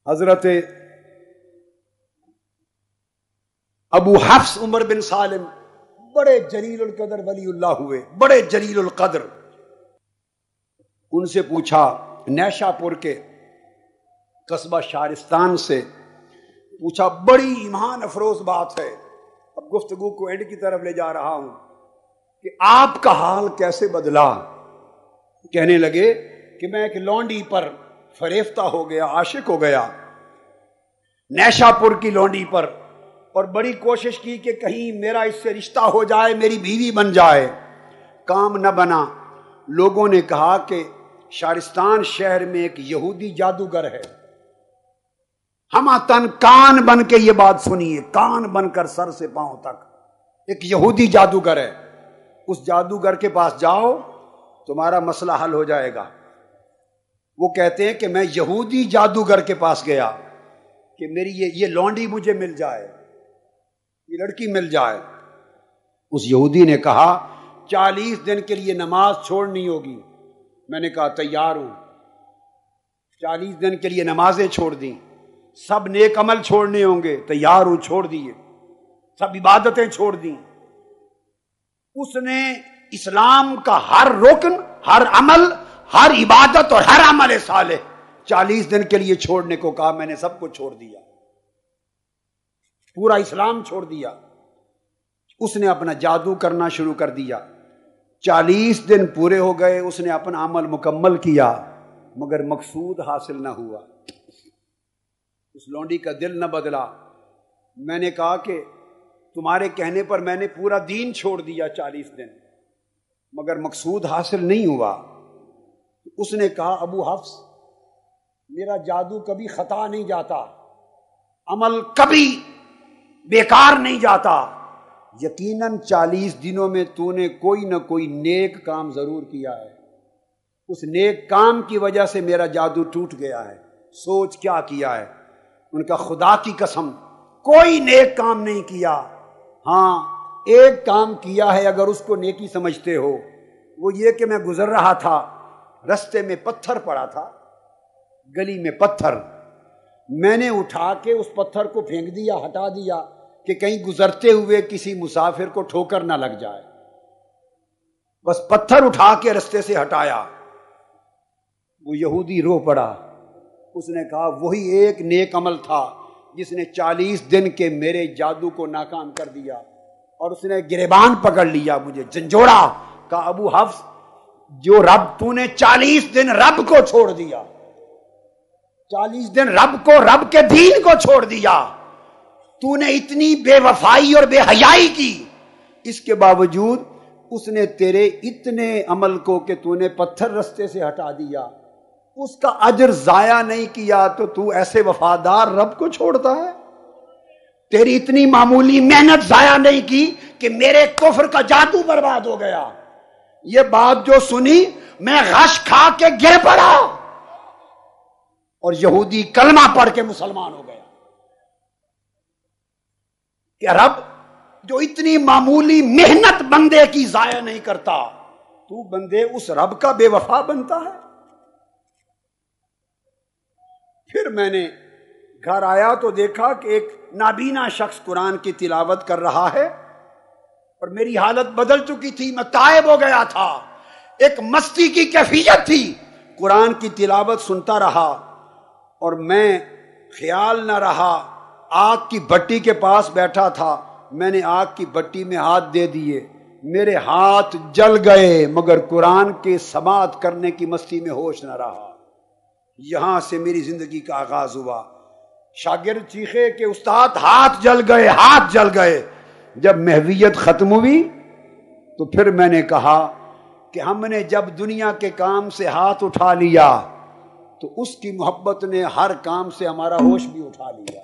حضرت ابو حفص عمر بن سالم بڑے جلیل القدر ولی اللہ ہوئے، بڑے جلیل القدر. ان سے پوچھا، نیشا پور کے قصبہ شارستان سے پوچھا، بڑی ایمان افروز بات ہے، اب گفتگو کو اینڈ کی طرف لے جا رہا ہوں، کہ آپ کا حال کیسے بدلا؟ کہنے لگے کہ میں ایک لونڈی پر فریفتہ ہو گیا، عاشق ہو گیا، نیشا پور کی لونڈی پر، اور بڑی کوشش کی کہ کہیں میرا اس سے رشتہ ہو جائے، میری بیوی بن جائے. کام نہ بنا. لوگوں نے کہا کہ شارستان شہر میں ایک یہودی جادوگر ہے. ہم تن کان بن کے یہ بات سنیے، کان بن کر سر سے پاؤں تک، ایک یہودی جادوگر ہے. اس جادوگر کے پاس جاؤ، تمہارا مسئلہ حل ہو جائے گا. وہ کہتے ہیں کہ میں یہودی جادوگر کے پاس گیا کہ میری یہ لونڈی مجھے مل جائے، یہ لڑکی مل جائے. اس یہودی نے کہا 40 دن کے لیے نماز چھوڑنی ہوگی. میں نے کہا تیار ہوں. 40 دن کے لیے نمازیں چھوڑ دیں، سب نیک عمل چھوڑنے ہوں گے، تیار ہوں، چھوڑ دیے. سب عبادتیں چھوڑ دیں. اس نے اسلام کا ہر رکن، ہر عمل، ہر عبادت اور ہر عمل صالح 40 دن کے لیے چھوڑنے کو کہا. میں نے سب کو چھوڑ دیا، پورا اسلام چھوڑ دیا. اس نے اپنا جادو کرنا شروع کر دیا. 40 دن پورے ہو گئے، اس نے اپنا عمل مکمل کیا، مگر مقصود حاصل نہ ہوا. اس لونڈی کا دل نہ بدلا. میں نے کہا کہ تمہارے کہنے پر میں نے پورا دین چھوڑ دیا 40 دن، مگر مقصود حاصل نہیں ہوا. اس نے کہا ابو حفص، میرا جادو کبھی خطا نہیں جاتا، عمل کبھی بیکار نہیں جاتا. یقیناً 40 دنوں میں تو نے کوئی نہ کوئی نیک کام ضرور کیا ہے. اس نیک کام کی وجہ سے میرا جادو ٹوٹ گیا ہے. سوچ کیا کیا ہے؟ ان کا خدا کی قسم کوئی نیک کام نہیں کیا. ہاں ایک کام کیا ہے، اگر اس کو نیکی سمجھتے ہو، وہ یہ کہ میں گزر رہا تھا، رستے میں پتھر پڑا تھا، گلی میں پتھر، میں نے اٹھا کے اس پتھر کو پھینک دیا، ہٹا دیا کہ کہیں گزرتے ہوئے کسی مسافر کو ٹھوکر نہ لگ جائے. بس پتھر اٹھا کے رستے سے ہٹایا. وہ یہودی رو پڑا. اس نے کہا وہی ایک نیک عمل تھا جس نے 40 دن کے میرے جادو کو ناکام کر دیا. اور اس نے گریبان پکڑ لیا، مجھے جھنجھوڑا. کہا ابو حفص، جو رب تو نے 40 دن رب کو چھوڑ دیا، 40 دن رب کو، رب کے دین کو چھوڑ دیا، تو نے اتنی بے وفائی اور بے حیائی کی، اس کے باوجود اس نے تیرے اتنے عمل کو کہ تو نے پتھر رستے سے ہٹا دیا، اس کا اجر ضائع نہیں کیا، تو ایسے وفادار رب کو چھوڑتا ہے؟ تیری اتنی معمولی محنت ضائع نہیں کی کہ میرے کفر کا جادو برباد ہو گیا. یہ بات جو سنی میں غش کھا کے گر پڑا، اور یہودی کلمہ پڑھ کے مسلمان ہو گیا. کہ رب جو اتنی معمولی محنت بندے کی ضائع نہیں کرتا، تو بندے اس رب کا بے وفا بنتا ہے. پھر میں نے گھر آیا تو دیکھا کہ ایک نابینا شخص قرآن کی تلاوت کر رہا ہے، اور میری حالت بدل چکی تھی، میں تائب ہو گیا تھا، ایک مستی کی کیفیت تھی. قرآن کی تلاوت سنتا رہا، اور میں خیال نہ رہا، آگ کی بھٹی کے پاس بیٹھا تھا، میں نے آگ کی بھٹی میں ہاتھ دے دیے، میرے ہاتھ جل گئے، مگر قرآن کے سماعت کرنے کی مستی میں ہوش نہ رہا. یہاں سے میری زندگی کا آغاز ہوا. شاگرد چیخے کہ استاد ہاتھ جل گئے، ہاتھ جل گئے. جب محویت ختم ہوئی تو پھر میں نے کہا کہ ہم نے جب دنیا کے کام سے ہاتھ اٹھا لیا تو اس کی محبت نے ہر کام سے ہمارا ہوش بھی اٹھا لیا.